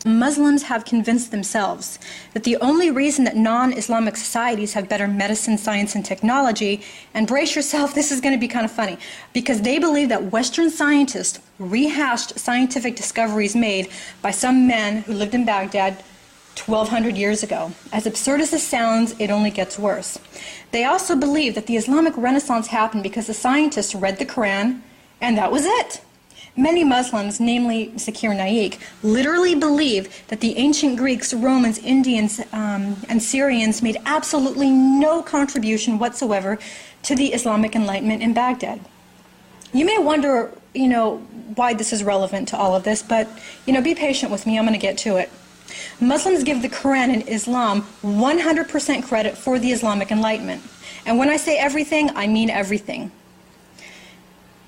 Muslims have convinced themselves that the only reason that non-Islamic societies have better medicine, science, and technology, and brace yourself, this is going to be kind of funny, because they believe that Western scientists rehashed scientific discoveries made by some men who lived in Baghdad 1,200 years ago. As absurd as this sounds, it only gets worse. They also believe that the Islamic Renaissance happened because the scientists read the Quran, and that was it. Many Muslims, namely Zakir Naik, literally believe that the ancient Greeks, Romans, Indians, and Syrians made absolutely no contribution whatsoever to the Islamic Enlightenment in Baghdad. You may wonder, why this is relevant to all of this, but, be patient with me, I'm going to get to it. Muslims give the Quran and Islam 100% credit for the Islamic Enlightenment. And when I say everything, I mean everything.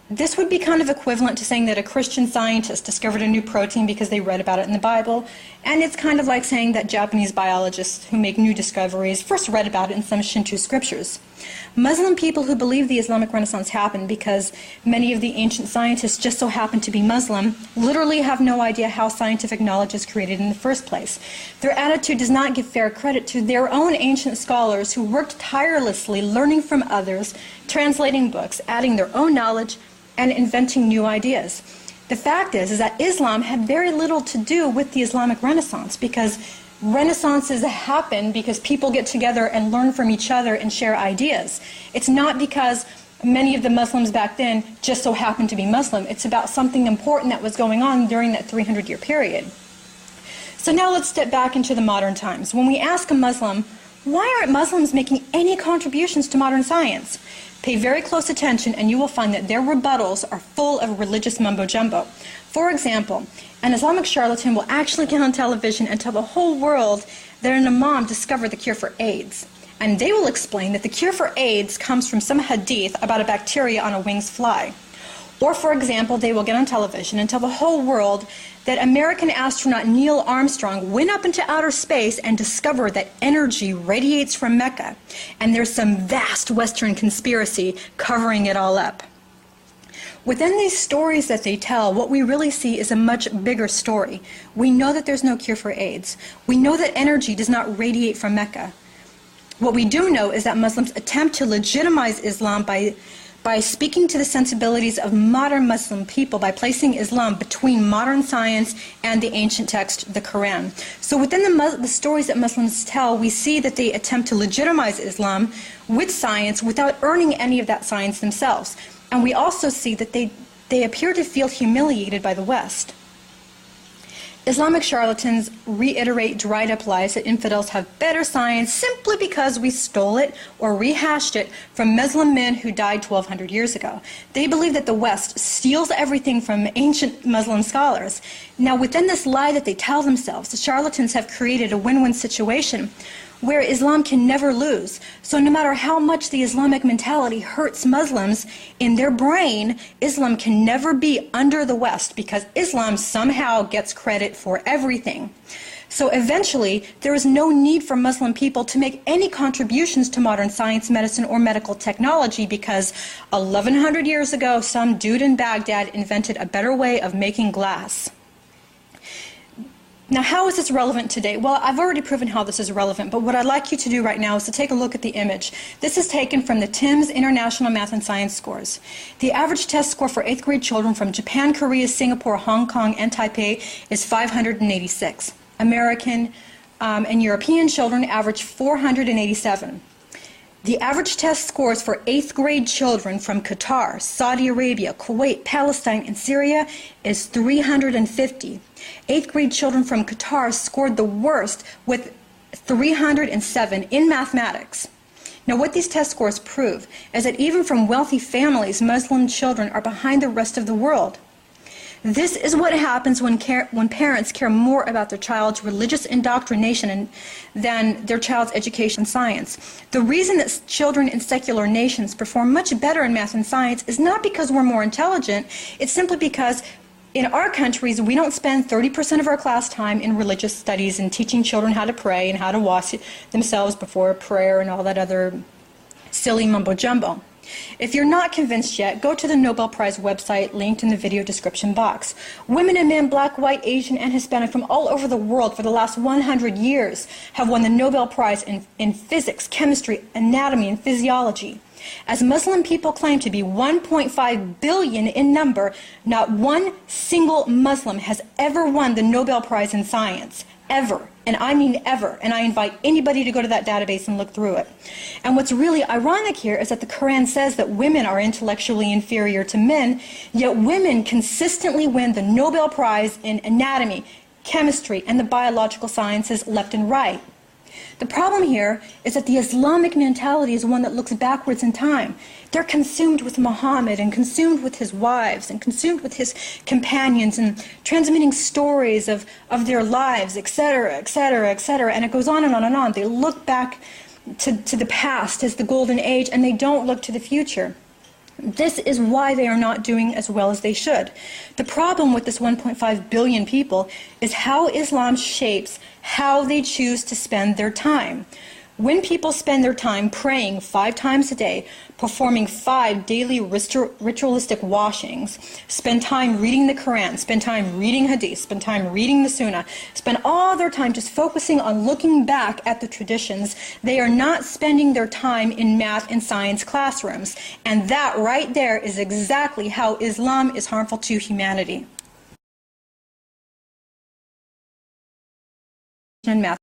This would be kind of equivalent to saying that a Christian scientist discovered a new protein because they read about it in the Bible, and it's kind of like saying that Japanese biologists who make new discoveries first read about it in some Shinto scriptures. Muslim people who believe the Islamic Renaissance happened because many of the ancient scientists just so happen to be Muslim literally have no idea how scientific knowledge is created in the first place. Their attitude does not give fair credit to their own ancient scholars who worked tirelessly learning from others, translating books, adding their own knowledge, and inventing new ideas. The fact is that Islam had very little to do with the Islamic Renaissance, because Renaissances happen because people get together and learn from each other and share ideas. It's not because many of the Muslims back then just so happened to be Muslim. It's about something important that was going on during that 300-year period. So now let's step back into the modern times. When we ask a Muslim, why aren't Muslims making any contributions to modern science? Pay very close attention and you will find that their rebuttals are full of religious mumbo-jumbo. For example, an Islamic charlatan will actually get on television and tell the whole world that an imam discovered the cure for AIDS. And they will explain that the cure for AIDS comes from some hadith about a bacteria on a winged fly. Or, for example, they will get on television and tell the whole world that American astronaut Neil Armstrong went up into outer space and discovered that energy radiates from Mecca, and there's some vast Western conspiracy covering it all up. Within these stories that they tell, what we really see is a much bigger story. We know that there's no cure for AIDS. We know that energy does not radiate from Mecca. What we do know is that Muslims attempt to legitimize Islam by speaking to the sensibilities of modern Muslim people by placing Islam between modern science and the ancient text, the Quran. So within the stories that Muslims tell, we see that they attempt to legitimize Islam with science without earning any of that science themselves. And we also see that they appear to feel humiliated by the West. Islamic charlatans reiterate dried-up lies that infidels have better science simply because we stole it or rehashed it from Muslim men who died 1,200 years ago. They believe that the West steals everything from ancient Muslim scholars. Now, within this lie that they tell themselves, the charlatans have created a win-win situation where Islam can never lose. So no matter how much the Islamic mentality hurts Muslims, in their brain, Islam can never be under the West because Islam somehow gets credit for everything. So eventually, there is no need for Muslim people to make any contributions to modern science, medicine, or medical technology because 1,100 years ago, some dude in Baghdad invented a better way of making glass. Now, how is this relevant today? Well, I've already proven how this is relevant, but what I'd like you to do right now is to take a look at the image. This is taken from the TIMSS International Math and Science scores. The average test score for 8th grade children from Japan, Korea, Singapore, Hong Kong, and Taipei is 586. American and European children average 487. The average test scores for 8th grade children from Qatar, Saudi Arabia, Kuwait, Palestine, and Syria is 350. 8th grade children from Qatar scored the worst with 307 in mathematics. Now, what these test scores prove is that even from wealthy families, Muslim children are behind the rest of the world. This is what happens when parents care more about their child's religious indoctrination than their child's education in science. The reason that children in secular nations perform much better in math and science is not because we're more intelligent, it's simply because in our countries, we don't spend 30% of our class time in religious studies and teaching children how to pray and how to wash themselves before prayer and all that other silly mumbo-jumbo. If you're not convinced yet, go to the Nobel Prize website linked in the video description box. Women and men, black, white, Asian, and Hispanic from all over the world for the last 100 years have won the Nobel Prize in physics, chemistry, anatomy, and physiology. As Muslim people claim to be 1.5 billion in number, not one single Muslim has ever won the Nobel Prize in science. Ever. And I mean ever. And I invite anybody to go to that database and look through it. And what's really ironic here is that the Quran says that women are intellectually inferior to men, yet women consistently win the Nobel Prize in anatomy, chemistry, and the biological sciences left and right. The problem here is that the Islamic mentality is one that looks backwards in time. They're consumed with Muhammad and consumed with his wives and consumed with his companions and transmitting stories of their lives, etc., etc., etc. And it goes on and on and on. They look back to the past as the golden age, and they don't look to the future. This is why they are not doing as well as they should. The problem with this 1.5 billion people is how Islam shapes how they choose to spend their time. When people spend their time praying 5 times a day, performing 5 daily ritualistic washings, spend time reading the Quran, spend time reading Hadith, spend time reading the Sunnah, spend all their time just focusing on looking back at the traditions, they are not spending their time in math and science classrooms. And that right there is exactly how Islam is harmful to humanity. And math.